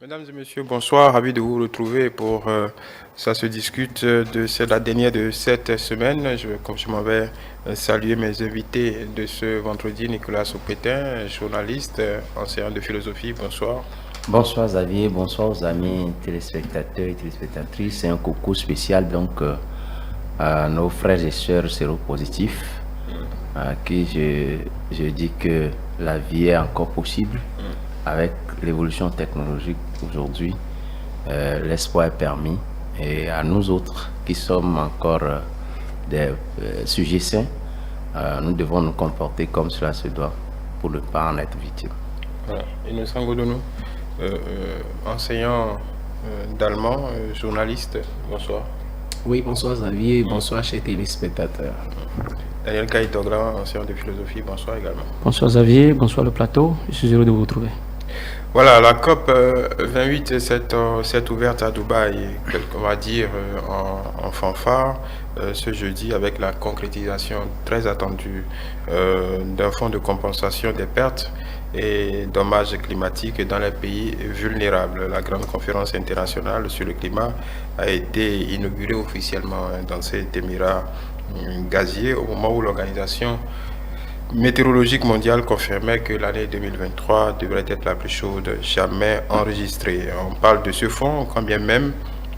Mesdames et messieurs, bonsoir. Ravi de vous retrouver pour ça se discute c'est la dernière de cette semaine. Comme je m'en vais saluer mes invités de ce vendredi, Nicolas Sopetin, journaliste, enseignant de philosophie. Bonsoir. Bonsoir Xavier, bonsoir aux amis téléspectateurs et téléspectatrices. C'est un coucou spécial donc à nos frères et sœurs séropositifs à qui je dis que la vie est encore possible avec l'évolution technologique aujourd'hui. L'espoir est permis et à nous autres qui sommes encore des sujets sains, nous devons nous comporter comme cela se doit pour ne pas en être victime. Voilà. Innocent Godonou, enseignant d'allemand, journaliste, bonsoir. Oui, bonsoir Xavier, bonsoir chers téléspectateurs. Daniel Kaïtogran, enseignant de philosophie, bonsoir également. Bonsoir Xavier, bonsoir le plateau, je suis heureux de vous retrouver. Voilà, la COP 28 s'est ouverte à Dubaï, on va dire en fanfare, ce jeudi avec la concrétisation très attendue d'un fonds de compensation des pertes et dommages climatiques dans les pays vulnérables. La grande conférence internationale sur le climat a été inaugurée officiellement dans cet émirat gazier au moment où l'organisation météorologique mondiale confirmait que l'année 2023 devrait être la plus chaude jamais enregistrée. On parle de ce fonds, quand bien même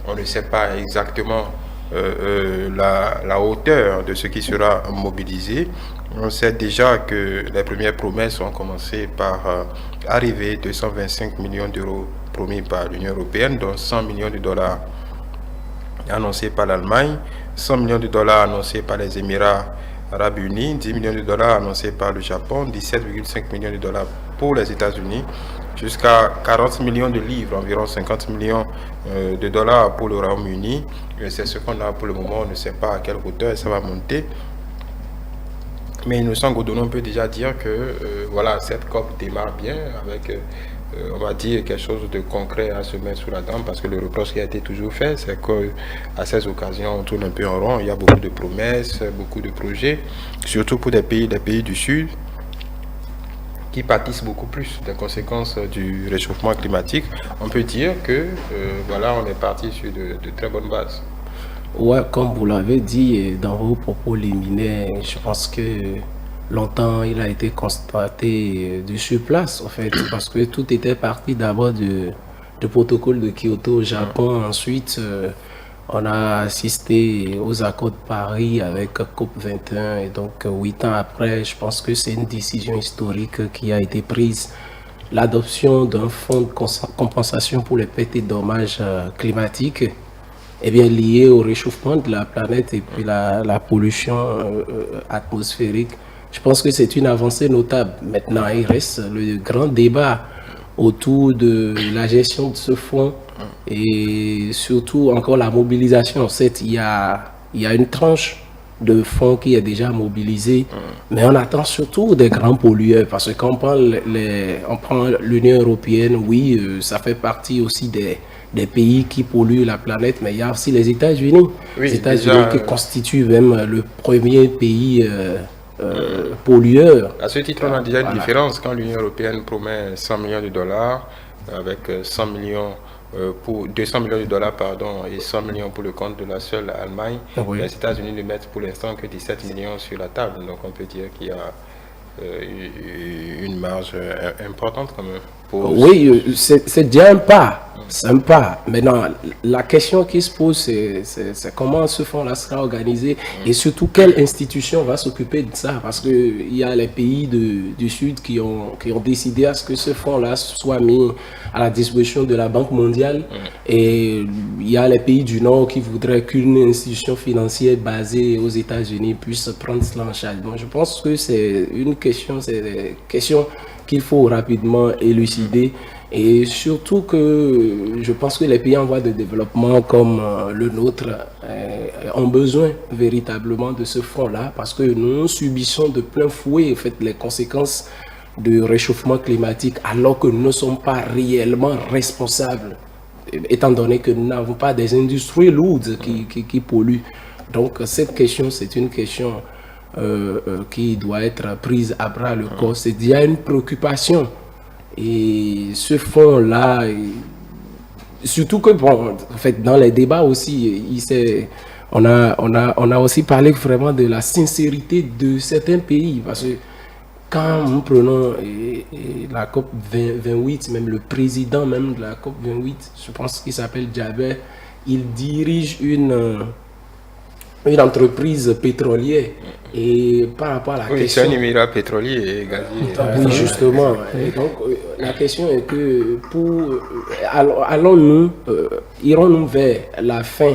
on ne sait pas exactement la hauteur de ce qui sera mobilisé. On sait déjà que les premières promesses ont commencé par arriver 225 millions d'euros promis par l'Union européenne, dont 100 millions de dollars annoncés par l'Allemagne, 100 millions de dollars annoncés par les Émirats Arabes Unis, 10 millions de dollars annoncés par le Japon, 17,5 millions de dollars pour les États-Unis, jusqu'à 40 millions de livres, environ 50 millions de dollars pour le Royaume-Uni. C'est ce qu'on a pour le moment, on ne sait pas à quelle hauteur ça va monter. Mais Innocent Godonou, on peut déjà dire que voilà, cette COP démarre bien avec, on va dire, quelque chose de concret à se mettre sous la dent, parce que le reproche qui a été toujours fait, c'est qu'à ces occasions, on tourne un peu en rond. Il y a beaucoup de promesses, beaucoup de projets, surtout pour des pays du Sud, qui pâtissent beaucoup plus des conséquences du réchauffement climatique. On peut dire que voilà, on est parti sur de très bonnes bases. Ouais, comme vous l'avez dit dans vos propos liminaires, je pense que longtemps il a été constaté de sur place, en fait, parce que tout était parti d'abord du protocole de Kyoto au Japon. Ensuite, on a assisté aux accords de Paris avec COP21. Et donc, 8 ans après, je pense que c'est une décision historique qui a été prise. L'adoption d'un fonds de compensation pour les pertes et dommages climatiques est bien lié au réchauffement de la planète et puis la pollution atmosphérique. Je pense que c'est une avancée notable. Maintenant, il reste le grand débat autour de la gestion de ce fonds et surtout encore la mobilisation. Certes, il y a une tranche de fonds qui est déjà mobilisée, mais on attend surtout des grands pollueurs, parce que quand on prend l'Union européenne, oui, ça fait partie aussi des pays qui polluent la planète, mais il y a aussi les États-Unis. Oui, les États-Unis qui constituent même le premier pays pollueur. À ce titre, on a déjà une différence quand l'Union européenne promet 100 millions de dollars avec 100 millions pour 200 millions de dollars et 100 millions pour le compte de la seule Allemagne. Oui. Les États-Unis ne mettent pour l'instant que 17 millions sur la table, donc on peut dire qu'il y a une marge importante quand même. Oui, c'est déjà un pas. C'est un pas. Maintenant, la question qui se pose, c'est comment ce fonds-là sera organisé et surtout quelle institution va s'occuper de ça. Parce qu'il y a les pays du Sud qui ont décidé à ce que ce fonds-là soit mis à la disposition de la Banque mondiale. Et il y a les pays du Nord qui voudraient qu'une institution financière basée aux États-Unis puisse prendre cela en charge. Donc, je pense que c'est des questions qu'il faut rapidement élucider. Et surtout que je pense que les pays en voie de développement comme le nôtre ont besoin véritablement de ce fonds-là, parce que nous subissons de plein fouet en fait, les conséquences du réchauffement climatique, alors que nous ne sommes pas réellement responsables, étant donné que nous n'avons pas des industries lourdes qui polluent. Donc cette question, c'est une question qui doit être prise à bras le corps. C'est déjà une préoccupation. Et ce fonds-là, surtout que, bon, en fait, dans les débats aussi, on a aussi parlé vraiment de la sincérité de certains pays. Parce que quand nous prenons la COP 28, même le président même de la COP 28, je pense qu'il s'appelle Jaber, il dirige une entreprise pétrolière. Et par rapport à la question... c'est un émirat pétrolier et gazier. Oui, justement. Et donc, la question est que allons-nous, irons-nous vers la fin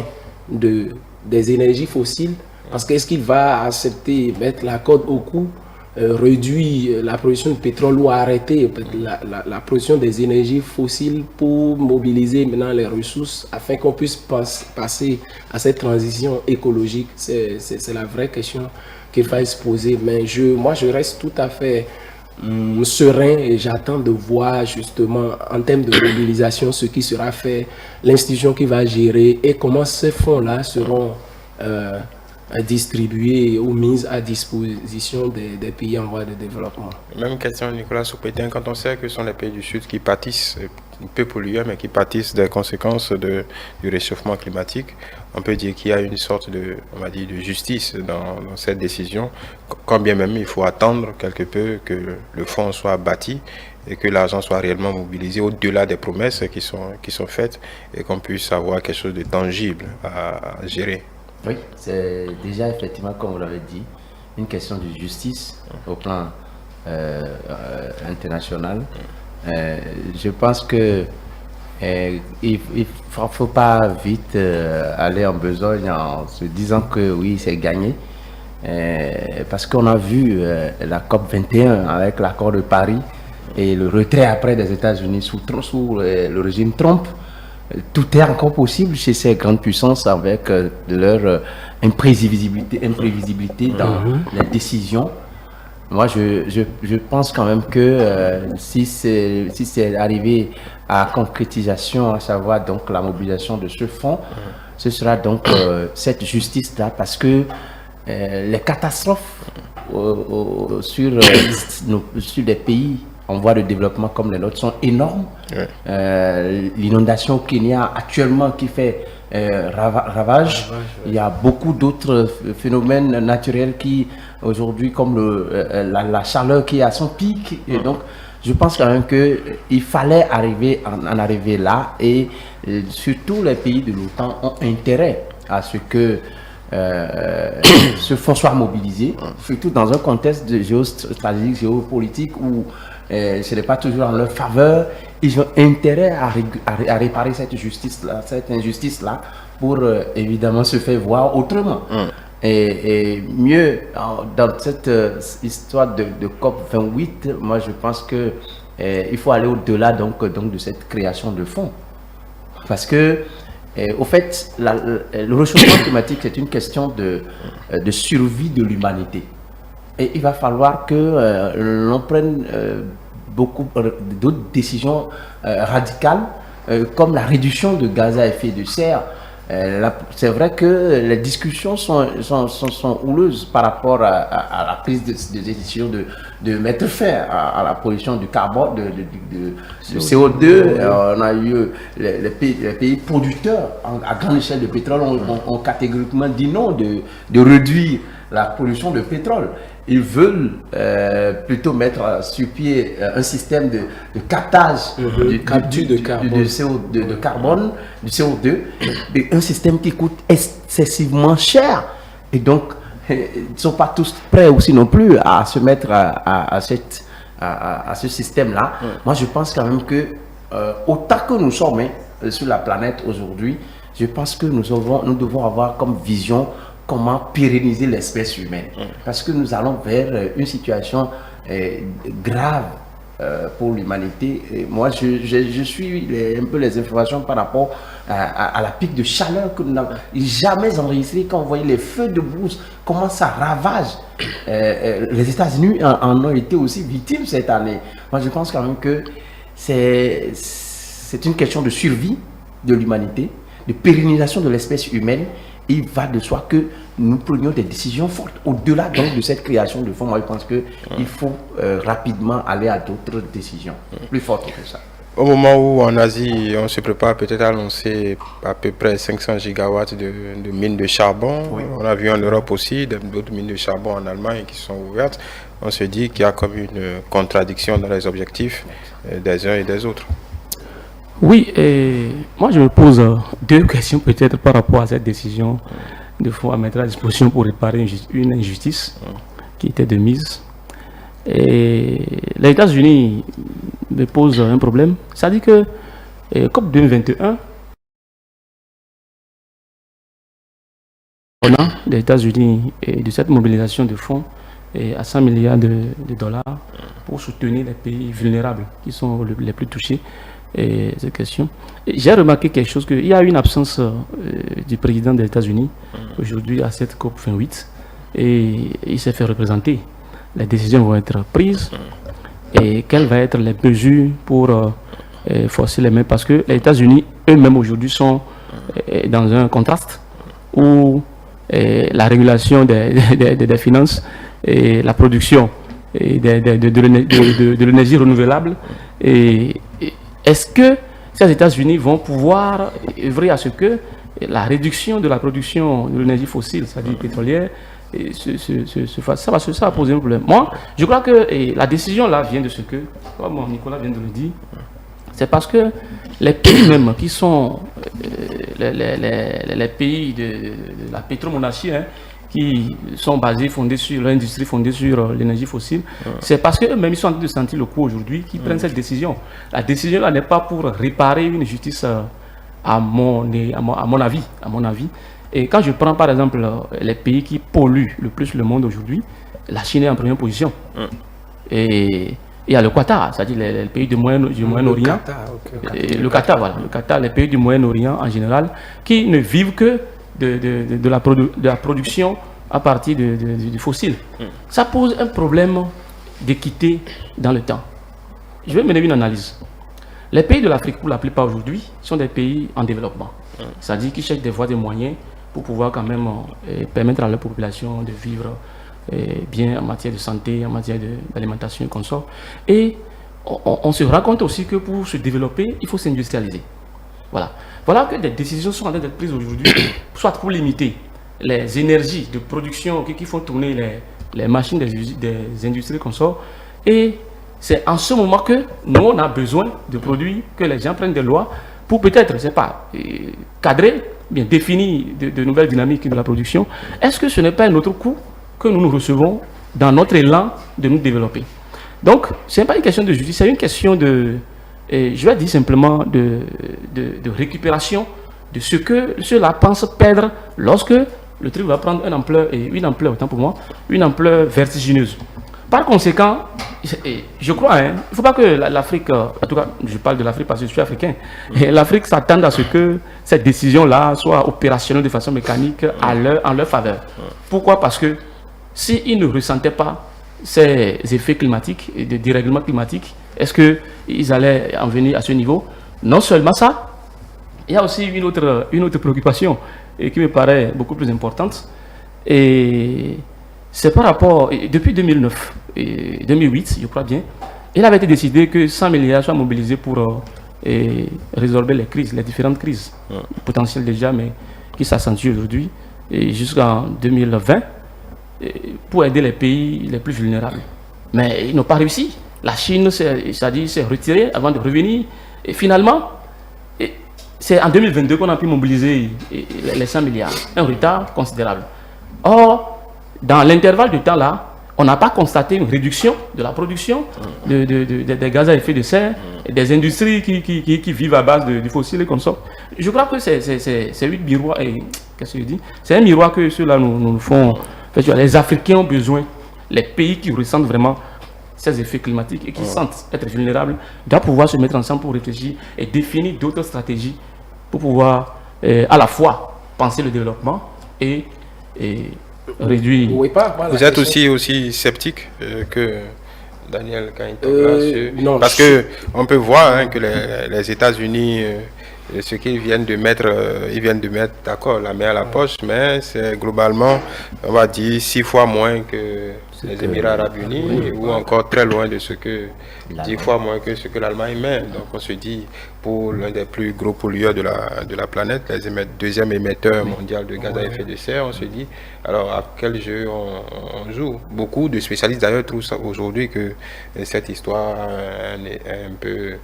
des énergies fossiles? Parce qu'est-ce qu'il va accepter, mettre la corde au cou, réduire la production de pétrole ou arrêter la production des énergies fossiles pour mobiliser maintenant les ressources afin qu'on puisse passer à cette transition écologique? C'est la vraie question qu'il va se poser. Mais moi, je reste tout à fait serein et j'attends de voir justement en termes de mobilisation ce qui sera fait, l'institution qui va gérer et comment ces fonds-là seront distribués ou mis à disposition des pays en voie de développement. Même question, Nicolas Soupétin, quand on sait que ce sont les pays du Sud qui pâtissent, peu pollués, mais qui pâtissent des conséquences du réchauffement climatique, on peut dire qu'il y a une sorte de justice dans cette décision, quand bien même il faut attendre quelque peu que le fonds soit bâti et que l'argent soit réellement mobilisé au-delà des promesses qui sont faites et qu'on puisse avoir quelque chose de tangible à gérer. Oui, c'est déjà effectivement, comme vous l'avez dit, une question de justice au plan international. Je pense que il ne faut pas vite aller en besogne en se disant que oui, c'est gagné. Parce qu'on a vu la COP 21 avec l'accord de Paris et le retrait après des États-Unis sous le régime Trump. Tout est encore possible chez ces grandes puissances avec leur imprévisibilité dans les décisions. Moi, je pense quand même que si c'est arrivé à concrétisation, à savoir donc la mobilisation de ce fonds, ce sera donc cette justice-là, parce que les catastrophes sur des pays en voie de développement comme les nôtres sont énormes. L'inondation au Kenya actuellement qui fait ravage. Il y a beaucoup d'autres phénomènes naturels qui aujourd'hui, comme la chaleur qui est à son pic. Et donc, je pense quand même qu'il fallait en arriver là, et surtout les pays de l'OTAN ont intérêt à ce que ce fonds soit mobilisé, surtout dans un contexte de géostratégique, géopolitique où ce n'est pas toujours en leur faveur. Ils ont intérêt à réparer cette injustice-là pour évidemment se faire voir autrement. Et mieux, dans cette histoire de COP 28, moi je pense que il faut aller au-delà donc de cette création de fonds. Parce que, au fait, le réchauffement climatique, c'est une question de survie de l'humanité. Et il va falloir que l'on prenne beaucoup d'autres décisions radicales, comme la réduction de gaz à effet de serre. C'est vrai que les discussions sont houleuses par rapport à la prise de décision de mettre fin à la pollution du carbone, de CO2. On a eu les pays producteurs à grande échelle de pétrole ont catégoriquement dit non de réduire la pollution de pétrole. Ils veulent plutôt mettre sur pied un système de captage de carbone, du CO2, et un système qui coûte excessivement cher. Et donc, ils ne sont pas tous prêts aussi non plus à se mettre à ce système-là. Moi, je pense quand même que, autant que nous sommes sur la planète aujourd'hui, je pense que nous devons avoir comme vision comment pérenniser l'espèce humaine. Parce que nous allons vers une situation grave pour l'humanité. Et moi, je suis un peu les informations par rapport à la pique de chaleur que nous n'avons jamais enregistrée. Quand vous voyez les feux de brousse, comment ça ravage. Les États-Unis en ont été aussi victimes cette année. Moi, je pense quand même que c'est une question de survie de l'humanité, de pérennisation de l'espèce humaine. Il va de soi que nous prenions des décisions fortes au-delà donc de cette création de fonds. Moi, je pense qu'il faut rapidement aller à d'autres décisions plus fortes que ça. Au moment où en Asie, on se prépare peut-être à lancer à peu près 500 gigawatts de mines de charbon, on a vu en Europe aussi d'autres mines de charbon en Allemagne qui sont ouvertes, on se dit qu'il y a comme une contradiction dans les objectifs des uns et des autres. Oui, et moi je me pose deux questions peut-être par rapport à cette décision de fonds à mettre à disposition pour réparer une injustice qui était de mise. Et les États-Unis me posent un problème. Ça dit que COP 2021, on a des États-Unis et de cette mobilisation de fonds à 100 milliards de dollars pour soutenir les pays vulnérables qui sont les plus touchés. Et cette question. J'ai remarqué quelque chose, qu'il y a une absence du président des États-Unis aujourd'hui à cette COP 28 et il s'est fait représenter. Les décisions vont être prises et quelles vont être les mesures pour forcer les mains, parce que les États-Unis eux-mêmes aujourd'hui sont dans un contraste où la régulation des finances et la production de l'énergie renouvelable est-ce que ces États-Unis vont pouvoir œuvrer à ce que la réduction de la production de l'énergie fossile, c'est-à-dire pétrolière, se fasse? Ça va poser un problème. Moi, je crois que la décision là vient de ce que, comme Nicolas vient de le dire, c'est parce que les pays même qui sont les pays de la pétromonarchie, qui sont basés, fondés sur l'industrie, fondée sur l'énergie fossile, c'est parce qu'eux-mêmes ils sont en train de sentir le coup aujourd'hui qu'ils prennent cette décision. La décision là n'est pas pour réparer une justice à mon avis. Et quand je prends par exemple les pays qui polluent le plus le monde aujourd'hui, la Chine est en première position. Et il y a le Qatar, c'est-à-dire les pays du Moyen-Orient. Le Qatar, voilà. Le Qatar, les pays du Moyen-Orient en général, qui ne vivent que de la production à partir du fossile. Ça pose un problème d'équité dans le temps. Je vais mener une analyse. Les pays de l'Afrique, pour la plupart aujourd'hui, sont des pays en développement. C'est-à-dire qu'ils cherchent des voies, des moyens pour pouvoir quand même permettre à leur population de vivre bien en matière de santé, en matière d'alimentation et consort. Et on se rend compte aussi que pour se développer, il faut s'industrialiser. Voilà que des décisions sont en train d'être prises aujourd'hui, soit pour limiter les énergies de production qui font tourner les machines des industries consorts. Et c'est en ce moment que nous, on a besoin de produits, que les gens prennent des lois pour peut-être, je ne sais pas, cadrer, bien définir de nouvelles dynamiques de la production. Est-ce que ce n'est pas un autre coût que nous recevons dans notre élan de nous développer? Donc, ce n'est pas une question de justice, c'est une question je vais dire simplement de récupération de ce que ceux-là pensent perdre lorsque le truc va prendre une ampleur, autant pour moi, une ampleur vertigineuse. Par conséquent, je crois, il ne faut pas que l'Afrique, en tout cas, je parle de l'Afrique parce que je suis africain, l'Afrique s'attende à ce que cette décision-là soit opérationnelle de façon mécanique en leur faveur. Pourquoi? Parce que s'ils ne ressentaient pas ces effets climatiques et de dérèglement climatique, est-ce qu'ils allaient en venir à ce niveau? Non seulement ça, il y a aussi une autre préoccupation qui me paraît beaucoup plus importante. Et c'est par rapport, depuis 2009 et 2008, je crois bien, il avait été décidé que 100 milliards soient mobilisés pour résorber les crises, les différentes crises potentielles déjà, mais qui s'accentuent aujourd'hui, jusqu'en 2020, pour aider les pays les plus vulnérables. Mais ils n'ont pas réussi. La Chine s'est retirée avant de revenir. Et finalement, c'est en 2022 qu'on a pu mobiliser les 100 milliards. Un retard considérable. Or, dans l'intervalle de temps là, on n'a pas constaté une réduction de la production des gaz à effet de serre, des industries qui vivent à base du fossile et comme ça. Je crois que c'est une miroir. Qu'est-ce que je dis? C'est un miroir que ceux-là nous font. Les Africains ont besoin, les pays qui ressentent vraiment ces effets climatiques et qui sentent être vulnérables, doivent pouvoir se mettre ensemble pour réfléchir et définir d'autres stratégies pour pouvoir à la fois penser le développement et réduire. Vous êtes aussi sceptique que Daniel Kaintola, parce que on peut voir que les États-Unis, ce qu'ils viennent de mettre, d'accord, la main à la poche, mais c'est globalement, on va dire, 6 fois moins que les Émirats Arabes Unis, ou encore très loin de ce que, 10 fois moins que ce que l'Allemagne met. Donc on se dit, pour l'un des plus gros pollueurs de la planète, deuxième émetteur mondial de gaz à effet de serre, on se dit, alors à quel jeu on joue? Beaucoup de spécialistes d'ailleurs trouvent aujourd'hui que cette histoire est un peu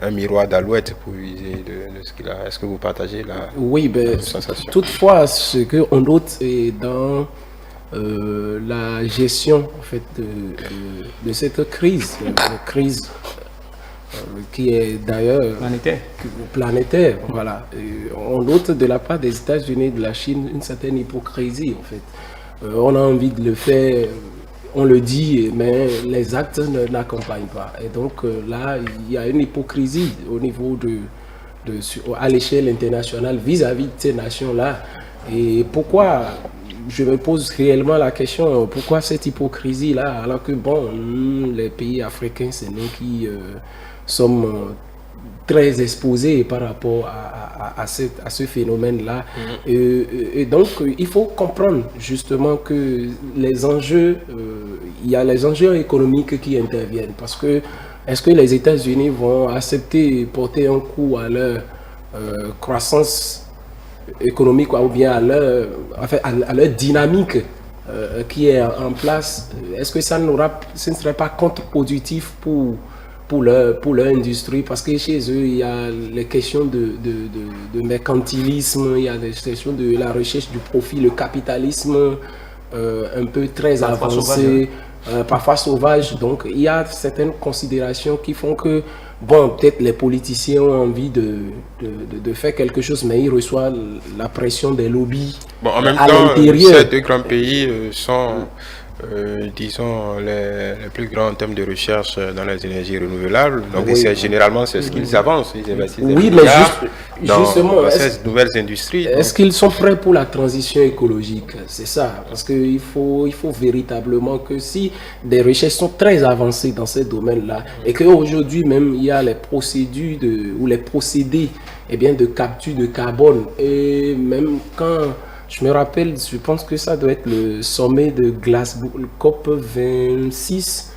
un miroir d'alouette pour user de ce qu'il a. Est-ce que vous partagez Oui, la sensation? toutefois, ce qu'on note est dans la gestion en fait, de cette crise, qui est d'ailleurs planétaire. Voilà. On note de la part des États-Unis et de la Chine une certaine hypocrisie en fait. On a envie de le faire. On le dit, mais les actes n'accompagnent pas. Et donc là, il y a une hypocrisie au niveau à l'échelle internationale vis-à-vis de ces nations-là. Et pourquoi, je me pose réellement la question, pourquoi cette hypocrisie-là, alors que bon, les pays africains, c'est nous qui sommes très exposés par rapport à ce phénomène-là. Et donc, il faut comprendre justement que les enjeux, il y a les enjeux économiques qui interviennent. Parce que, est-ce que les États-Unis vont accepter porter un coup à leur croissance économique ou bien à leur dynamique qui est en place? Est-ce que ce ne serait pas contre-productif pour leur industrie, parce que chez eux, il y a les questions de mercantilisme, il y a les questions de la recherche du profit, le capitalisme un peu très avancé, parfois sauvage. Donc, il y a certaines considérations qui font que, bon, peut-être les politiciens ont envie de faire quelque chose, mais ils reçoivent la pression des lobbies en même à temps, l'intérieur. Ces deux grands pays sont... disons les plus grands en termes de recherche dans les énergies renouvelables. Donc généralement c'est ce qu'ils avancent. Ils investissent dans ces nouvelles industries. Est-ce qu'ils sont prêts pour la transition écologique? C'est ça, parce qu'il faut véritablement que si des recherches sont très avancées dans ces domaines-là et qu'aujourd'hui même il y a les procédures ou les procédés de capture de carbone, et même quand je me rappelle, je pense que ça doit être le sommet de Glasgow, le COP 26,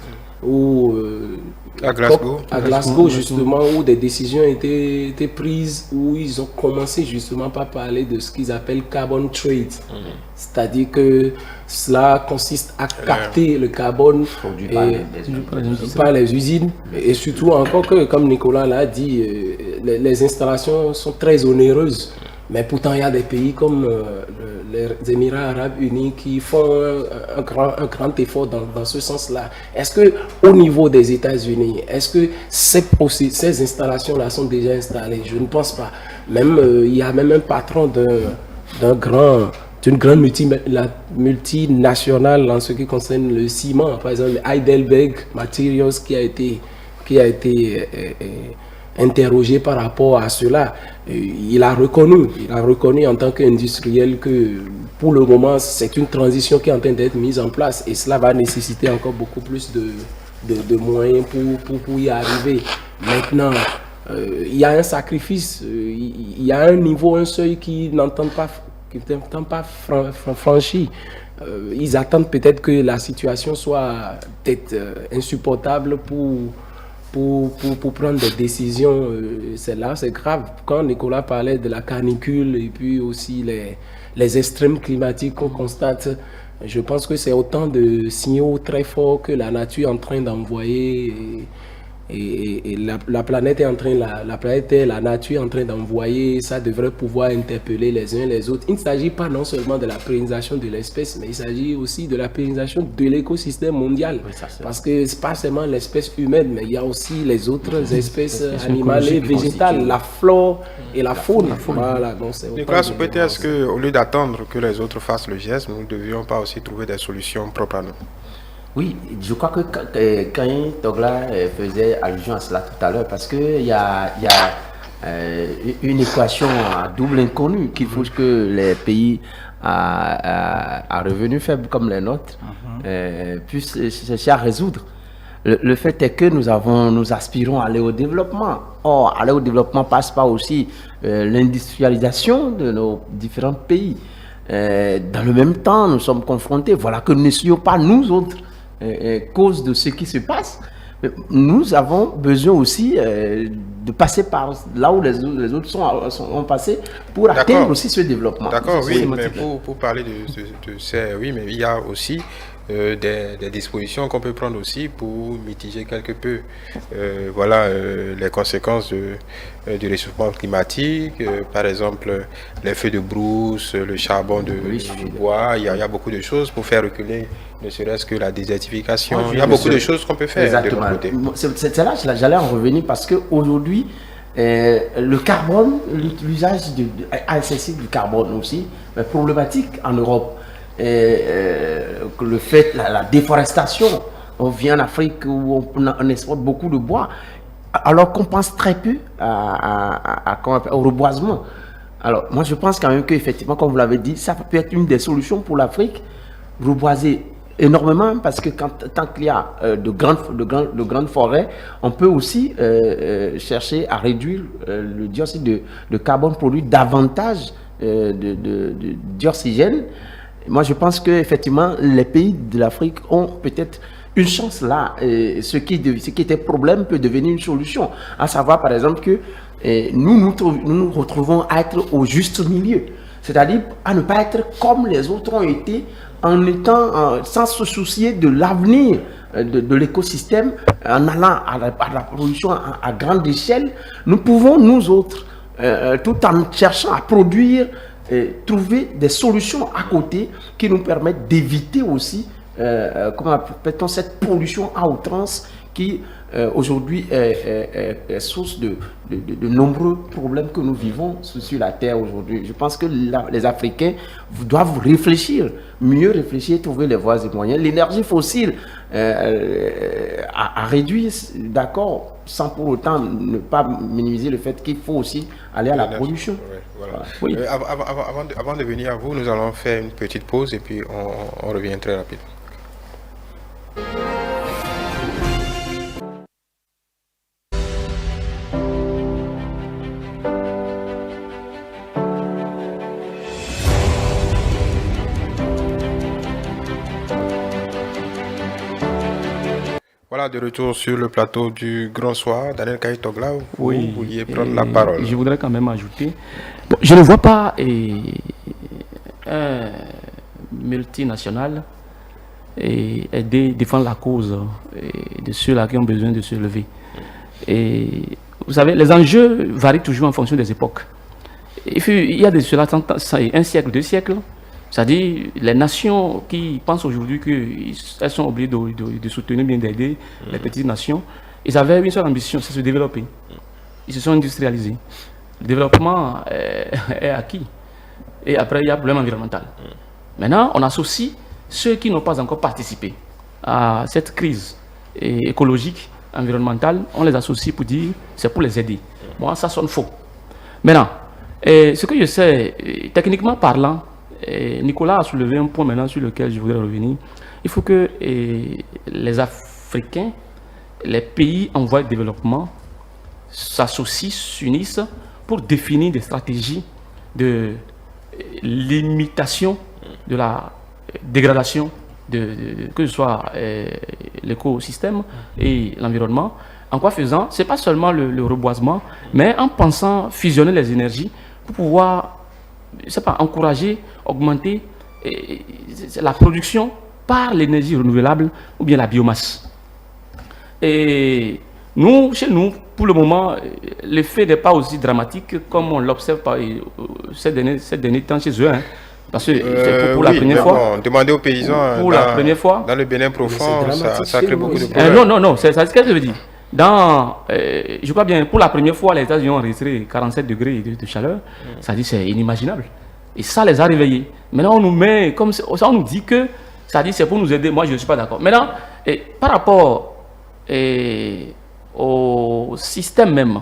à Glasgow, justement, où des décisions étaient prises, où ils ont commencé justement par parler de ce qu'ils appellent carbon trade. C'est-à-dire que cela consiste à capter le carbone par les usines, et surtout encore que, comme Nicolas l'a dit, les installations sont très onéreuses. Mais pourtant, il y a des pays comme les Émirats Arabes Unis qui font un grand effort dans ce sens-là. Est-ce qu'au niveau des États-Unis, est-ce que ces installations-là sont déjà installées? Je ne pense pas. Même, il y a même un patron d'une grande multinationale en ce qui concerne le ciment, par exemple Heidelberg Materials, qui a été interrogé par rapport à cela. Il a reconnu en tant qu'industriel que pour le moment c'est une transition qui est en train d'être mise en place, et cela va nécessiter encore beaucoup plus de moyens pour y arriver. Maintenant, il y a un sacrifice, il y a un niveau, un seuil qui n'entend pas franchi. Ils attendent peut-être que la situation soit peut-être insupportable pour prendre des décisions. C'est grave. Quand Nicolas parlait de la canicule et puis aussi les extrêmes climatiques qu'on constate, je pense que c'est autant de signaux très forts que la nature est en train d'envoyer, et la planète est en train, la planète et la nature est en train d'envoyer. Ça devrait pouvoir interpeller les uns les autres. Il ne s'agit pas non seulement de la pérennisation de l'espèce, mais il s'agit aussi de la pérennisation de l'écosystème mondial. Oui, parce que ce n'est pas seulement l'espèce humaine, mais il y a aussi les autres espèces animales et végétales, la flore et la faune. Voilà, Nicolas, peut-être qu'au lieu d'attendre que les autres fassent le geste, nous ne devions pas aussi trouver des solutions propres à nous? Oui, je crois que quand Togla faisait allusion à cela tout à l'heure, parce qu'il y a une équation à double inconnue qu'il faut que les pays à revenus faibles comme les nôtres puissent chercher à résoudre. Le fait est que nous aspirons à aller au développement. Or, aller au développement passe par aussi l'industrialisation de nos différents pays. Dans le même temps, nous sommes confrontés, voilà que nous ne soyons pas nous autres cause de ce qui se passe. Nous avons besoin aussi de passer par là où les autres ont passé pour atteindre aussi ce développement. D'accord, oui, mais pour parler de ces... Oui, mais il y a aussi des dispositions qu'on peut prendre aussi pour mitiger quelque peu les conséquences du réchauffement climatique. Par exemple, les feux de brousse, le charbon de bois. Il y a beaucoup de choses pour faire reculer, ne serait-ce que la désertification. Il y a beaucoup de choses qu'on peut faire. Exactement. De côté. C'est là que j'allais en revenir parce qu'aujourd'hui, le carbone, l'usage excessif du carbone aussi, est problématique en Europe. Le fait, la déforestation, on vient en Afrique où on exporte beaucoup de bois, alors qu'on pense très peu au reboisement. Alors, moi, je pense quand même qu'effectivement, comme vous l'avez dit, ça peut être une des solutions pour l'Afrique, reboiser énormément, parce que tant qu'il y a de grandes forêts, on peut aussi chercher à réduire le dioxyde de carbone produit davantage de dioxygène. Moi, je pense qu'effectivement, les pays de l'Afrique ont peut-être une chance là. Ce qui était problème peut devenir une solution. À savoir, par exemple, que nous nous retrouvons à être au juste milieu. C'est-à-dire à ne pas être comme les autres ont été, en étant sans se soucier de l'avenir de l'écosystème, en allant à la production à grande échelle. Nous pouvons, nous autres, tout en cherchant à produire, trouver des solutions à côté qui nous permettent d'éviter aussi comment appelle-t-on, cette pollution à outrance qui aujourd'hui est source de nombreux problèmes que nous vivons sur la Terre aujourd'hui. Je pense que les Africains doivent réfléchir, mieux réfléchir, trouver les voies et moyens. L'énergie fossile à réduire, d'accord, sans pour autant ne pas minimiser le fait qu'il faut aussi aller à la production. Ouais, voilà. Oui. Avant de venir à vous, nous allons faire une petite pause et puis on revient très rapidement. Voilà, de retour sur le plateau du Grand Soir. Daniel Kaitogla, vous vouliez prendre la parole. Je voudrais quand même ajouter, je ne vois pas un multinational aider, défendre la cause de ceux-là qui ont besoin de se lever. Et vous savez, les enjeux varient toujours en fonction des époques. Il y a de cela un siècle, 2 siècles, c'est-à-dire les nations qui pensent aujourd'hui qu'elles sont obligées de soutenir, bien d'aider les petites nations, ils avaient une seule ambition, c'est se développer. Ils se sont industrialisés. Le développement est acquis. Et après, il y a le problème environnemental. Maintenant, on associe ceux qui n'ont pas encore participé à cette crise écologique, environnementale, on les associe pour dire c'est pour les aider. Moi, ça sonne faux. Maintenant, ce que je sais, techniquement parlant, Nicolas a soulevé un point maintenant sur lequel je voudrais revenir. Il faut que les Africains, les pays en voie de développement s'associent, s'unissent pour définir des stratégies de limitation de la dégradation que ce soit l'écosystème et l'environnement. En quoi faisant, ce n'est pas seulement le reboisement, mais en pensant fusionner les énergies pour pouvoir, je sais pas, encourager, augmenter la production par l'énergie renouvelable ou bien la biomasse. Et nous, chez nous, pour le moment, l'effet n'est pas aussi dramatique comme on l'observe ces derniers temps chez eux. Hein. Parce que c'est pour la première fois. Bon, demandez aux paysans. Pour la première fois. Dans le Bénin profond, ça crée beaucoup de problèmes. Non, c'est ce que je veux dire. Je crois bien, pour la première fois, les États-Unis ont enregistré 47 degrés de chaleur. Ça dit c'est inimaginable. Et ça les a réveillés. Maintenant, on nous met comme ça, on nous dit que ça dit c'est pour nous aider. Moi, je ne suis pas d'accord. Maintenant, par rapport au système même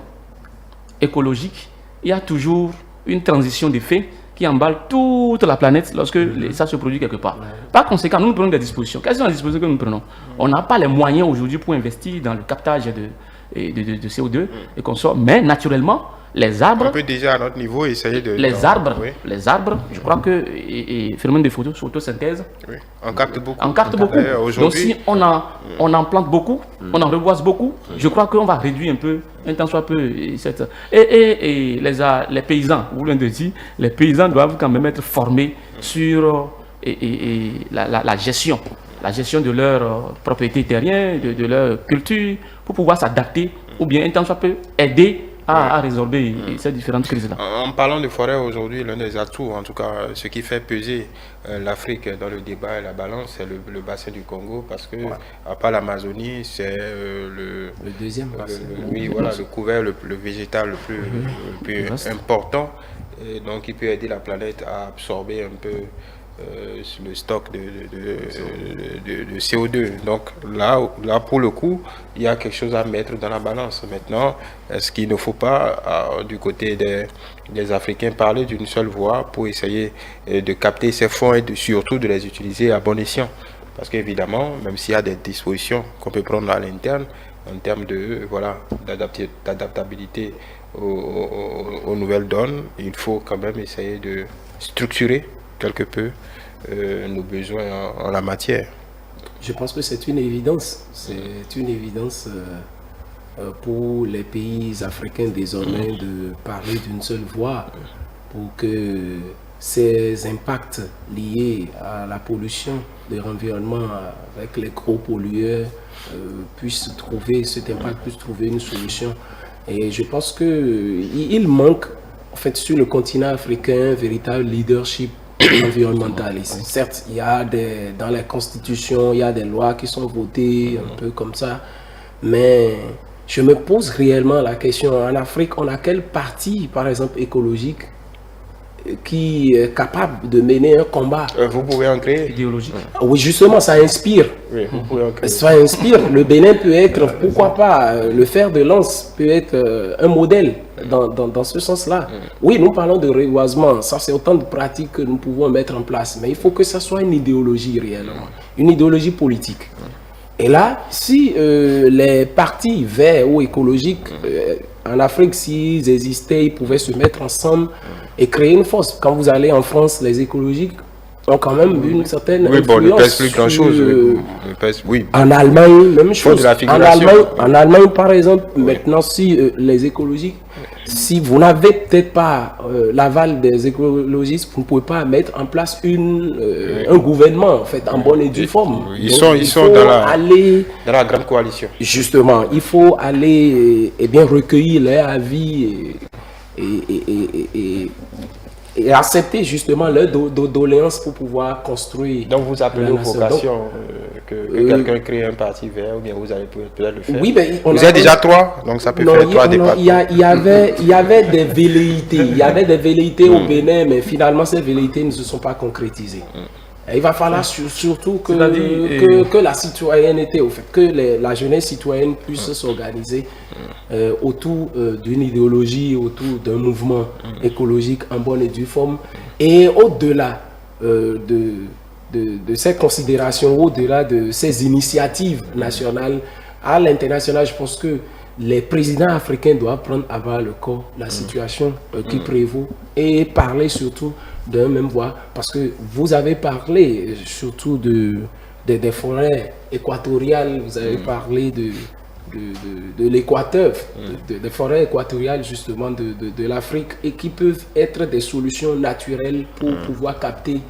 écologique, il y a toujours une transition des faits qui emballe toute la planète lorsque ça se produit quelque part. Par conséquent, nous prenons des dispositions. Quelles sont les dispositions que nous prenons? On n'a pas les moyens aujourd'hui pour investir dans le captage de CO2 et consorts, mais naturellement, Les arbres... On peut déjà à notre niveau essayer de... Les arbres, je crois que phénomène de photosynthèse, on capte beaucoup. On capte beaucoup. Donc si on en plante beaucoup, on en reboise beaucoup, je crois qu'on va réduire un peu, un tant soit peu, cette... Et les paysans, vous l'avez dit, les paysans doivent quand même être formés sur la gestion de leur propriété terrienne, de leur culture, pour pouvoir s'adapter, ou bien un tant soit peu aider à résorber ces différentes crises-là. En parlant de forêt aujourd'hui, l'un des atouts, en tout cas ce qui fait peser l'Afrique dans le débat et la balance, c'est le bassin du Congo, parce que à part l'Amazonie, c'est le deuxième bassin. Le couvert, le végétal le plus important, et donc il peut aider la planète à absorber un peu le stock de CO2. Donc là, pour le coup, il y a quelque chose à mettre dans la balance. Maintenant, est-ce qu'il ne faut pas, du côté des Africains, parler d'une seule voix pour essayer de capter ces fonds et surtout de les utiliser à bon escient? Parce qu'évidemment, même s'il y a des dispositions qu'on peut prendre à l'interne, en termes d'adaptabilité aux nouvelles donnes, il faut quand même essayer de structurer quelque peu nos besoins en la matière. Je pense que c'est une évidence. C'est une évidence pour les pays africains désormais de parler d'une seule voix pour que ces impacts liés à la pollution de l'environnement avec les gros pollueurs puissent trouver une solution. Et je pense qu'il manque en fait sur le continent africain un véritable leadership environnementaliste. Certes, il y a dans les constitutions, il y a des lois qui sont votées un peu comme ça, mais je me pose réellement la question, en Afrique, on a quel parti, par exemple, écologique qui est capable de mener un combat? Vous pouvez en créer. Idéologique. Oui, justement, ça inspire. Oui, vous pouvez en créer. Ça inspire. Le Bénin peut être, pourquoi pas, le fer de lance peut être un modèle dans ce sens-là. Oui, nous parlons de reboisement. Ça, c'est autant de pratiques que nous pouvons mettre en place. Mais il faut que ça soit une idéologie réellement, une idéologie politique. Et là, si les partis verts ou écologiques en Afrique, s'ils existaient, ils pouvaient se mettre ensemble et créer une force. Quand vous allez en France, les écologiques ont quand même une certaine influence. Ne pèse plus grand-chose. En Allemagne, même chose. En Allemagne, par exemple, maintenant, si les écologiques, si vous n'avez peut-être pas l'aval des écologistes, vous ne pouvez pas mettre en place un gouvernement en fait en bonne et due forme. Ils sont dans la grande coalition. Justement, il faut aller recueillir leur avis et accepter justement leur doléance pour pouvoir construire. Donc vous appelez aux vocations que quelqu'un crée un parti vert, ou bien vous allez peut-être le faire. Oui, mais vous êtes déjà 3, donc ça peut faire 3 départements. Il y avait des velléités. Il y avait des velléités au Bénin, mais finalement ces velléités ne se sont pas concrétisées. Il va falloir surtout que la citoyenneté, au fait, que la jeunesse citoyenne puisse s'organiser autour d'une idéologie, autour d'un mouvement écologique en bonne et due forme. Et au-delà de ces considérations, au-delà de ces initiatives nationales, à l'international, je pense que les présidents africains doivent prendre à bas le corps la situation qui prévaut et parler surtout d'un même voix, parce que vous avez parlé surtout des forêts équatoriales, vous avez parlé de l'équateur, des forêts équatoriales justement de l'Afrique, et qui peuvent être des solutions naturelles pour pouvoir capter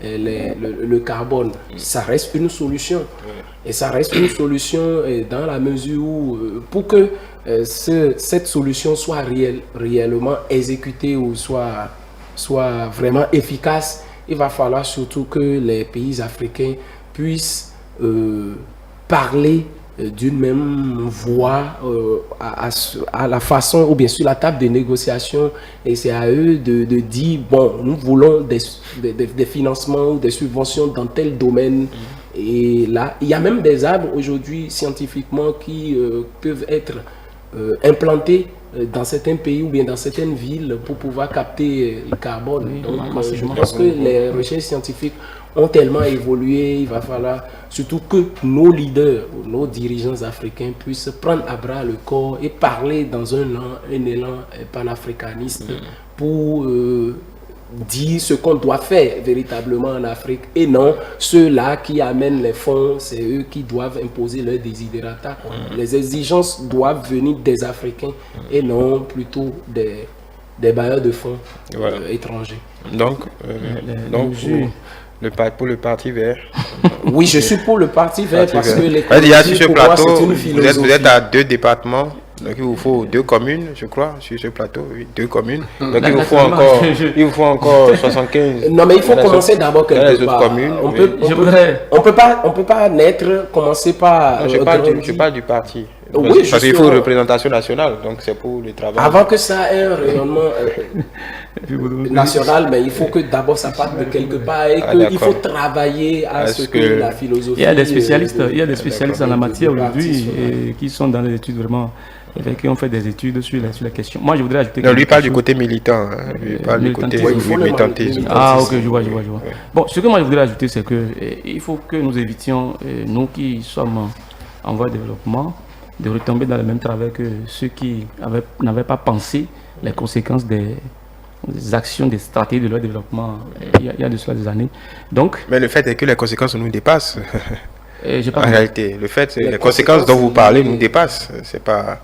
le carbone. Ça reste une solution, et ça reste une solution dans la mesure où pour que cette solution soit réellement exécutée ou soit vraiment efficace, il va falloir surtout que les pays africains puissent parler d'une même voix à la façon, ou bien sur la table de négociation, et c'est à eux de dire, bon, nous voulons des financements ou des subventions dans tel domaine. Et là, il y a même des arbres aujourd'hui scientifiquement qui peuvent être implantés dans certains pays ou bien dans certaines villes pour pouvoir capter le carbone. Donc, je pense que les recherches scientifiques ont tellement évolué, il va falloir surtout que nos leaders, nos dirigeants africains puissent prendre à bras le corps et parler dans un élan panafricaniste pour dire ce qu'on doit faire véritablement en Afrique et non ceux-là qui amènent les fonds, c'est eux qui doivent imposer leurs desiderata. Les exigences doivent venir des Africains et non plutôt des bailleurs de fonds étrangers. Donc, pour le Parti vert. Oui, je suis pour le Parti vert parce que les sur ce plateau, vous êtes à 2 départements. Donc il vous faut 2 communes, je crois, sur ce plateau, oui, 2 communes. Donc il vous faut encore 75. Non, mais il faut commencer d'abord quelque part. Communes, on peut pas naître, commencer par. Non, je parle du parti. Oui, parce qu'il faut une représentation nationale, donc c'est pour le travail. Avant que ça ait un rayonnement national, mais il faut que d'abord ça parte de quelque part et qu'il faut travailler à ce que la philosophie. Il y a des spécialistes en la matière aujourd'hui qui sont dans les études vraiment. Qui ont fait des études sur la question. Moi, je voudrais ajouter. Non, lui parle du côté militant. Lui parle du côté militantisme. Ah, ok, je vois. Bon, ce que moi je voudrais ajouter, c'est que il faut que nous évitions, nous qui sommes en voie de développement, de retomber dans le même travers que ceux qui n'avaient pas pensé les conséquences des actions, des stratégies de leur développement il y a de cela des années. Donc. Mais le fait est que les conséquences nous dépassent. En réalité, le fait, les conséquences dont vous parlez nous dépassent. C'est pas.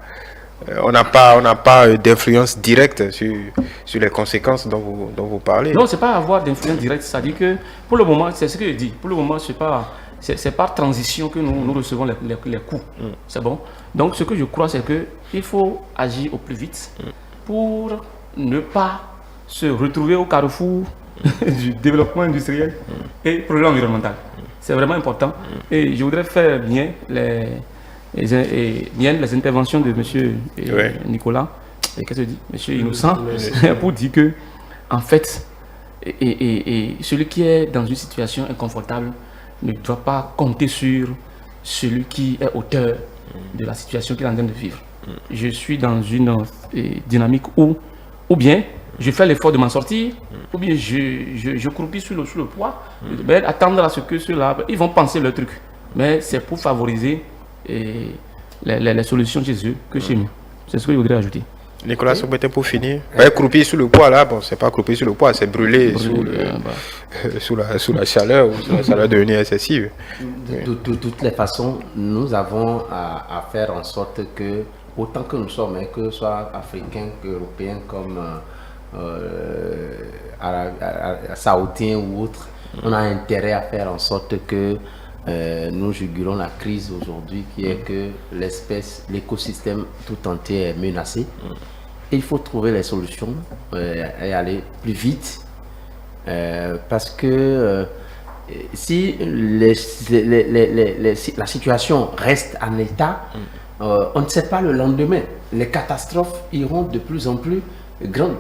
On n'a pas d'influence directe sur les conséquences dont vous parlez. Non, c'est pas avoir d'influence directe. C'est-à-dire que pour le moment, c'est ce que je dis. Pour le moment, c'est par transition que nous recevons les coûts. C'est bon. Donc, ce que je crois, c'est que il faut agir au plus vite pour ne pas se retrouver au carrefour du développement industriel et problème environnemental. C'est vraiment important. Et je voudrais faire bien les interventions de M. Nicolas, et qu'est-ce que je dis, M. Innocent, pour dire que, en fait, celui qui est dans une situation inconfortable ne doit pas compter sur celui qui est auteur de la situation qu'il est en train de vivre. Je suis dans une dynamique où bien je fais l'effort de m'en sortir, ou bien je croupis sous le poids, attendre à ce que ceux-là, ils vont penser leur truc. Mais c'est pour favoriser les solutions chez eux que chez nous. C'est ce que je voudrais ajouter. Nicolas Sobeté, pour finir. Croupir sous le poids, là, bon, c'est pas croupir sous le poids, c'est brûler sous la chaleur, ou sous la chaleur devenue excessive. De toutes les façons, nous avons à faire en sorte que, autant que nous sommes, que ce soit africains, qu'européens, comme saoudiens ou autres, on a intérêt à faire en sorte que nous jugulons la crise aujourd'hui qui est que l'écosystème tout entier est menacé. Il faut trouver les solutions et aller plus vite parce que si la situation reste en état, on ne sait pas le lendemain. Les catastrophes iront de plus en plus grandes.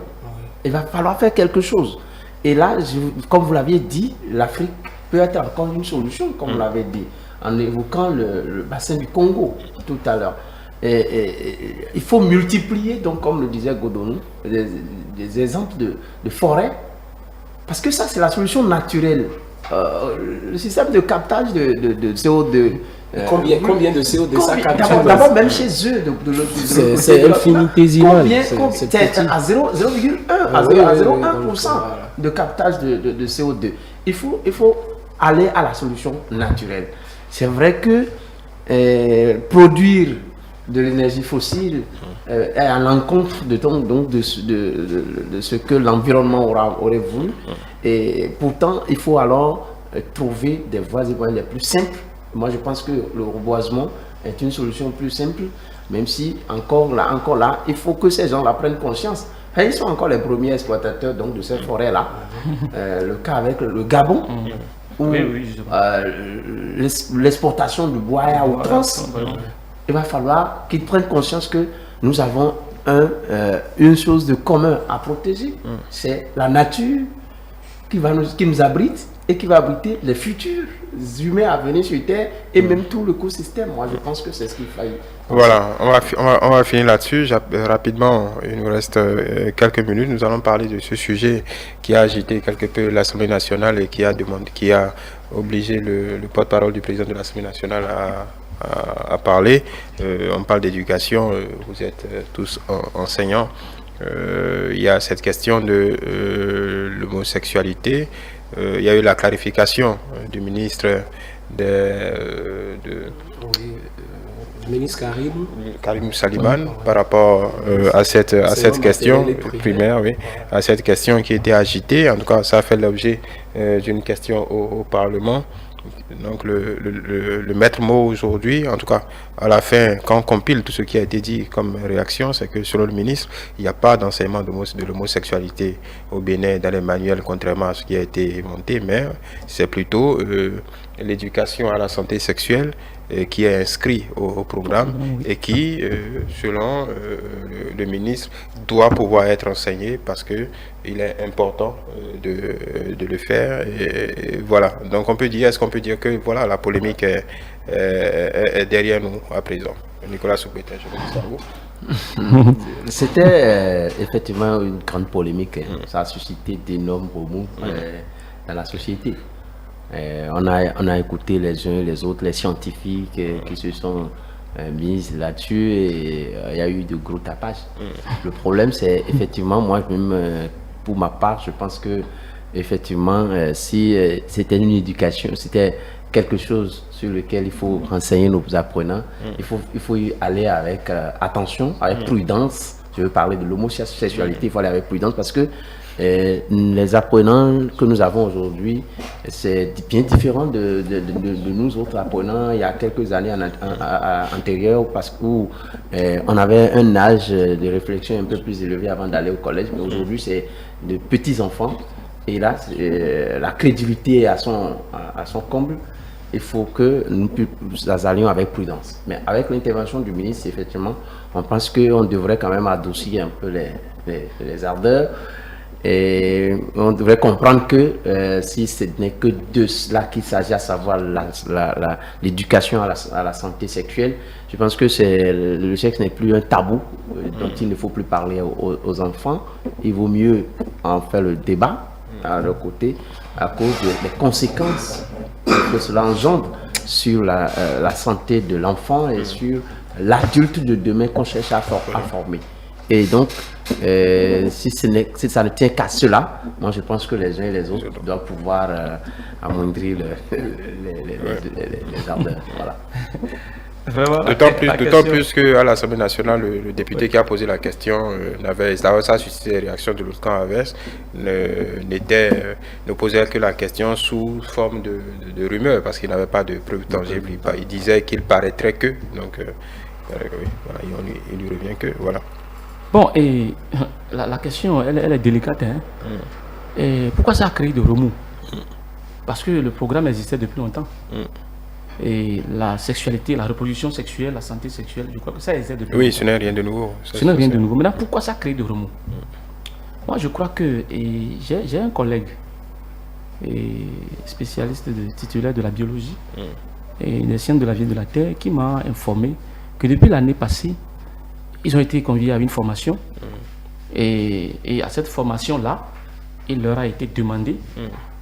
Il va falloir faire quelque chose. Et là, comme vous l'aviez dit, l'Afrique peut être encore une solution, comme vous l'avez dit, en évoquant le bassin du Congo tout à l'heure. Il faut multiplier, donc, comme le disait Godonou, des exemples de forêts, parce que ça, c'est la solution naturelle. Le système de captage de CO2. Combien de CO2 ça capte? D'abord, même chez eux, c'est infinitésimal. C'est à 0,1% à 0,1% de captage de CO2. Il faut aller à la solution naturelle. C'est vrai que produire de l'énergie fossile est à l'encontre de ce que l'environnement aurait voulu. Et pourtant, il faut alors trouver des voies et moyens les plus simples. Moi, je pense que le reboisement est une solution plus simple, même si encore là, il faut que ces gens-là prennent conscience. Et ils sont encore les premiers exploitateurs donc, de ces forêts-là. Le cas avec le Gabon, où l'exportation de bois est à outrance. Il va falloir qu'ils prennent conscience que nous avons une chose de commun à protéger. C'est la nature qui nous abrite et qui va abriter les futurs humains à venir sur Terre et même tout l'écosystème. Moi, je pense que c'est ce qu'il faut. Voilà, on va finir là-dessus. Rapidement, il nous reste quelques minutes. Nous allons parler de ce sujet qui a agité quelque peu l'Assemblée nationale et qui a obligé le porte-parole du président de l'Assemblée nationale à parler. On parle d'éducation, vous êtes tous enseignants. Il y a cette question de l'homosexualité. Il y a eu la clarification du ministre le ministre Karim Saliman par rapport à cette question primaire, oui, à cette question qui était agitée. En tout cas, ça a fait l'objet d'une question au Parlement. Donc le maître mot aujourd'hui, en tout cas à la fin, quand on compile tout ce qui a été dit comme réaction, c'est que selon le ministre, il n'y a pas d'enseignement de l'homosexualité au Bénin dans les manuels, contrairement à ce qui a été monté, mais c'est plutôt l'éducation à la santé sexuelle qui est inscrit au programme et qui, selon le ministre, doit pouvoir être enseigné parce que il est important de le faire. Et voilà. Donc est-ce qu'on peut dire que voilà, la polémique est derrière nous à présent. Nicolas Soupétin, je vous dis à vous. C'était effectivement une grande polémique. Ça a suscité d'énormes remous dans la société. On a écouté les uns et les autres, les scientifiques qui se sont mis là-dessus et il y a eu de gros tapages. Le problème, c'est effectivement, moi-même, pour ma part, je pense que effectivement, si c'était une éducation, c'était quelque chose sur lequel il faut renseigner nos apprenants, il faut y aller avec attention, avec prudence. Je veux parler de l'homosexualité, il faut aller avec prudence parce que les apprenants que nous avons aujourd'hui, c'est bien différent de nous autres apprenants il y a quelques années antérieures parce qu'on avait un âge de réflexion un peu plus élevé avant d'aller au collège, mais aujourd'hui c'est de petits enfants et là la crédulité à son comble. Il faut que nous allions avec prudence. Mais avec l'intervention du ministre, effectivement, on pense qu'on devrait quand même adoucir un peu les ardeurs. Et on devrait comprendre que si ce n'est que de cela qu'il s'agit, à savoir l'éducation à la santé sexuelle, je pense que le sexe n'est plus un tabou dont il ne faut plus parler aux enfants. Il vaut mieux en faire le débat à leur côté à cause des conséquences que cela engendre sur la santé de l'enfant et sur l'adulte de demain qu'on cherche à former. Et donc, si ça ne tient qu'à cela, moi je pense que les uns et les autres doivent pouvoir amoindrir les ardeurs. Voilà. D'autant plus qu'à l'Assemblée nationale, le député qui a posé la question ça a suscité des réactions de l'autre camp inverse, ne posait que la question sous forme de rumeur parce qu'il n'avait pas de preuves tangibles. Il disait qu'il paraîtrait que, donc oui, voilà, il lui revient que, voilà. Bon, et la question, elle est délicate. Hein? Et pourquoi ça a créé de remous? Parce que le programme existait depuis longtemps. Et la sexualité, la reproduction sexuelle, la santé sexuelle, je crois que ça existait depuis longtemps. Oui, ce n'est rien de nouveau. Ce n'est rien de nouveau. Maintenant, pourquoi ça crée de remous? Moi, je crois que j'ai un collègue spécialiste titulaire de la biologie et des sciences de la vie de la Terre qui m'a informé que depuis l'année passée, ils ont été conviés à une formation et à cette formation-là, il leur a été demandé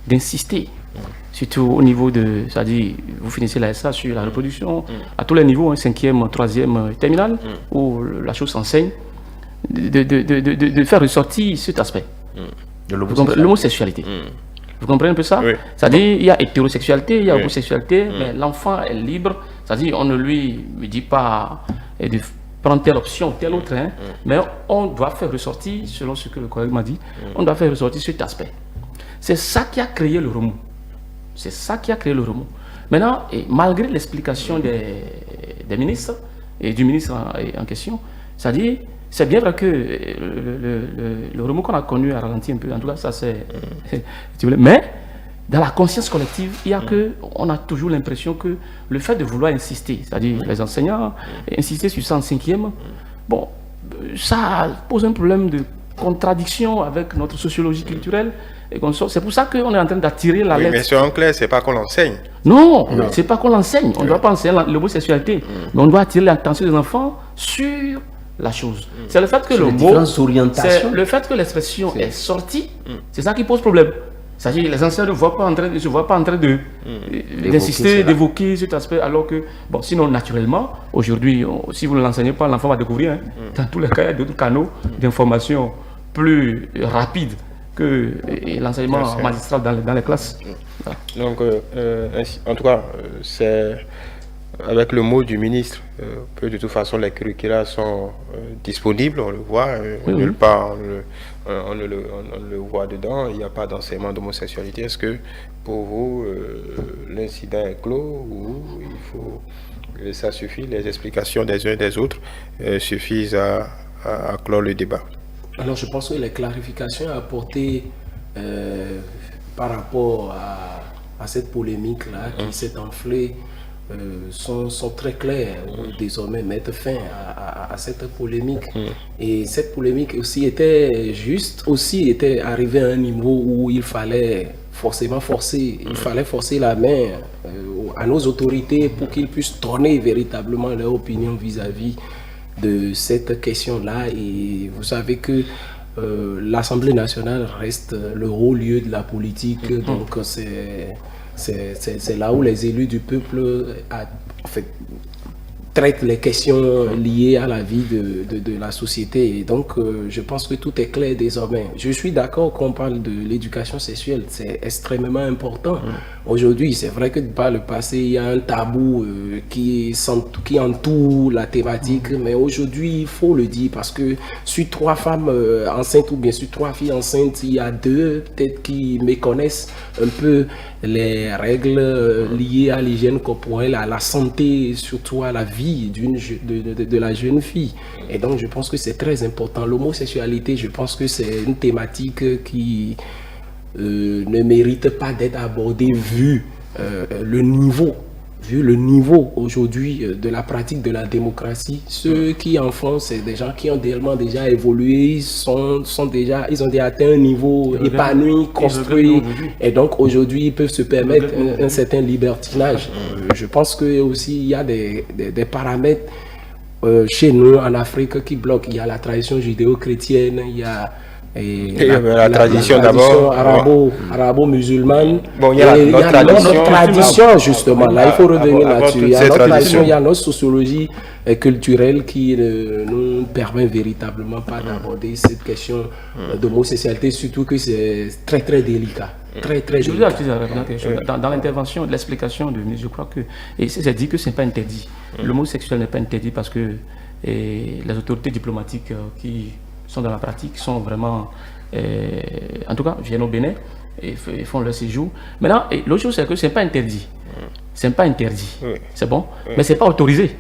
d'insister, surtout au niveau de, c'est-à-dire, vous finissez la SA sur la reproduction, à tous les niveaux, 5e, 3e, terminale, où la chose s'enseigne, de faire ressortir cet aspect, de l'homosexualité. Vous comprenez un peu ça? Oui. C'est-à-dire, il y a hétérosexualité, il y a homosexualité, mais l'enfant est libre, c'est-à-dire, on ne lui dit pas de prendre telle option ou telle autre, mais on doit faire ressortir, selon ce que le collègue m'a dit, on doit faire ressortir cet aspect. C'est ça qui a créé le remous. C'est ça qui a créé le remous. Maintenant, et malgré l'explication des ministres et du ministre en question, c'est-à-dire, c'est bien vrai que le remous qu'on a connu a ralenti un peu, en tout cas, ça c'est... mais dans la conscience collective, il y a on a toujours l'impression que le fait de vouloir insister, c'est-à-dire les enseignants, insister sur ça en 5e, bon, ça pose un problème de contradiction avec notre sociologie culturelle, et consorts. C'est pour ça qu'on est en train d'attirer la Oui, lettre. mais soyons clairs, c'est pas qu'on l'enseigne. Non, c'est pas qu'on l'enseigne. On ne doit pas enseigner l'homosexualité. Mais on doit attirer l'attention des enfants sur la chose. C'est le fait que Sur le les mot, différentes orientations. c'est le fait que l'expression est sortie, c'est ça qui pose problème. C'est-à-dire les anciens ne se voient pas en train d'insister, d'évoquer cet aspect, alors que, bon, sinon, naturellement, aujourd'hui, si vous ne l'enseignez pas, l'enfant va découvrir. Dans tous les cas, il y a d'autres canaux d'information plus rapides que l'enseignement magistral dans les classes. Voilà. Donc, en tout cas, c'est avec le mot du ministre que de toute façon les curricula sont disponibles, on le voit, nulle part on ne le voit dedans, il n'y a pas d'enseignement d'homosexualité. Est-ce que pour vous, l'incident est clos ou il faut, ça suffit, les explications des uns et des autres suffisent à clore le débat? Alors je pense que les clarifications apportées par rapport à cette polémique-là qui s'est enflée sont très claires. Désormais mettre fin à cette polémique. Et cette polémique aussi était arrivée à un niveau où il fallait forcément forcer la main à nos autorités pour qu'ils puissent donner véritablement leur opinion vis-à-vis de cette question-là. Et vous savez que l'Assemblée nationale reste le haut lieu de la politique, donc c'est là où les élus du peuple traitent les questions liées à la vie de la société. Et donc, je pense que tout est clair désormais. Je suis d'accord qu'on parle de l'éducation sexuelle, c'est extrêmement important. Aujourd'hui, c'est vrai que par le passé, il y a un tabou qui entoure la thématique, mais aujourd'hui, il faut le dire, parce que sur 3 femmes enceintes ou bien sur 3 filles enceintes, il y a 2 peut-être qui méconnaissent un peu les règles liées à l'hygiène corporelle, à la santé, surtout à la vie de la jeune fille. Et donc je pense que c'est très important. L'homosexualité, je pense que c'est une thématique qui ne mérite pas d'être abordée vu le niveau aujourd'hui de la pratique de la démocratie. Ceux qui en font, c'est des gens qui ont déjà évolué, ils ont déjà atteint un niveau épanoui, construit, et donc aujourd'hui ils peuvent se permettre un certain libertinage. Je pense que aussi il y a des paramètres chez nous en Afrique qui bloquent. Il y a la tradition judéo-chrétienne, il y a la tradition d'abord arabo-musulmane. Bon, il y a notre tradition justement. Là, il faut revenir là-dessus. Il y a notre tradition, il y a notre sociologie culturelle qui ne nous permet véritablement pas d'aborder cette question d'homosexualité, surtout que c'est très très délicat. Très très délicat. Je vous ai quelque chose. Dans l'intervention, l'explication du ministre, je crois que c'est dit que ce n'est pas interdit. L'homosexuel n'est pas interdit parce que les autorités diplomatiques qui sont dans la pratique, sont vraiment, en tout cas, viennent au Bénin et font leur séjour. Maintenant, l'autre chose, c'est que ce n'est pas interdit. Ce n'est pas interdit. Oui. C'est bon, mais ce n'est pas autorisé.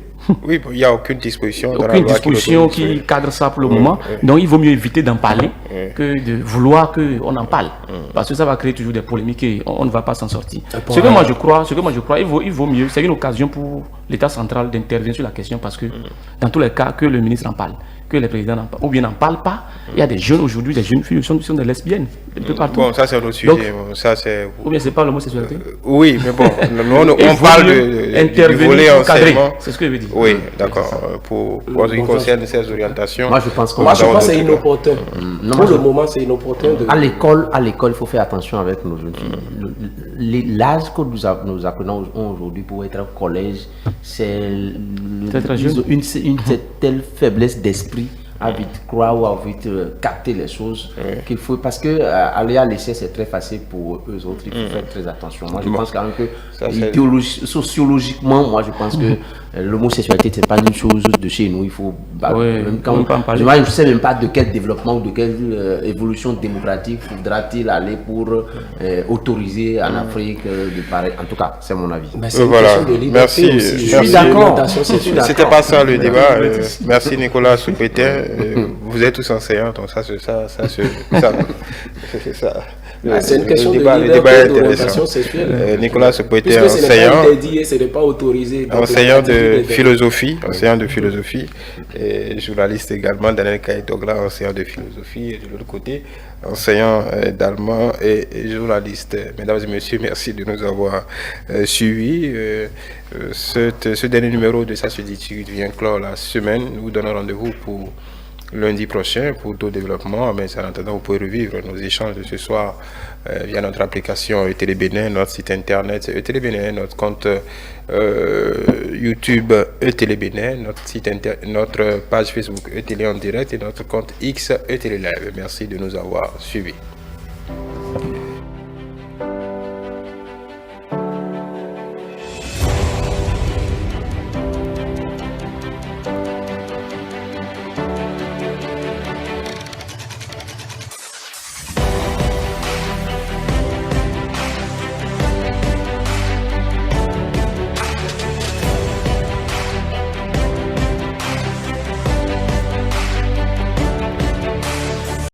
Oui, il n'y a aucune disposition dans la aucune loi disposition qui cadre ça pour le moment. Donc il vaut mieux éviter d'en parler que de vouloir qu'on en parle. Parce que ça va créer toujours des polémiques et on ne va pas s'en sortir. Ce que moi je crois, il vaut mieux, c'est une occasion pour l'État central d'intervenir sur la question, parce que dans tous les cas, que le ministre en parle, que les présidents n'en parlent, ou bien n'en parlent pas. Il y a des jeunes aujourd'hui, des jeunes filles sont des lesbiennes, un peu partout. Bon, ça c'est un autre sujet. Donc, ça, c'est... Ou bien c'est pas l'homosexualité. Oui, mais bon, on parle du volet enseignement. C'est ce que je veux dire. Oui, d'accord. Pour ce qui concerne ces orientations. Moi, je pense que c'est inopportun. Pour le moment, c'est inopportun. À l'école, il faut faire attention avec nos jeunes filles. L'âge que nous apprenons aujourd'hui pour être au collège, c'est une telle faiblesse d'esprit à vite croire ou à vite capter les choses qu'il faut, parce que aller à l'essai c'est très facile pour eux autres, il faut faire très attention. Moi je pense quand même que sociologiquement, moi je pense que l'homosexualité c'est pas une chose de chez nous, il faut même quand je ne sais même pas de quel développement ou de quelle évolution démocratique faudra-t-il aller pour autoriser en Afrique de pareil. En tout cas c'est mon avis. Voilà, merci. Je suis d'accord. C'était pas ça le débat. Merci Nicolas Soupéter. Vous êtes tous enseignants, donc ça. C'est une question le de débat liberté est d'orientation intéressant. sexuelle. Nicolas Sopo était Puisque ce n'est pas enseignant. interdit et ce n'est pas autorisé. Donc, Enseignant de l'interdit philosophie, et journaliste également. Daniel Kaitogla, enseignant de philosophie, et de l'autre côté, enseignant d'allemand et journaliste. Mesdames et messieurs, merci de nous avoir suivis. Ce dernier numéro de Ça se discute vient clore la semaine. Nous vous donnons rendez-vous pour lundi prochain pour d'autres développements. Mais en attendant, vous pouvez revivre nos échanges de ce soir via notre application ETélé Bénin, notre site internet ETélé Bénin, notre compte YouTube ETélé Bénin, notre page Facebook ETélé en direct et notre compte X ETélé Live. Merci de nous avoir suivis.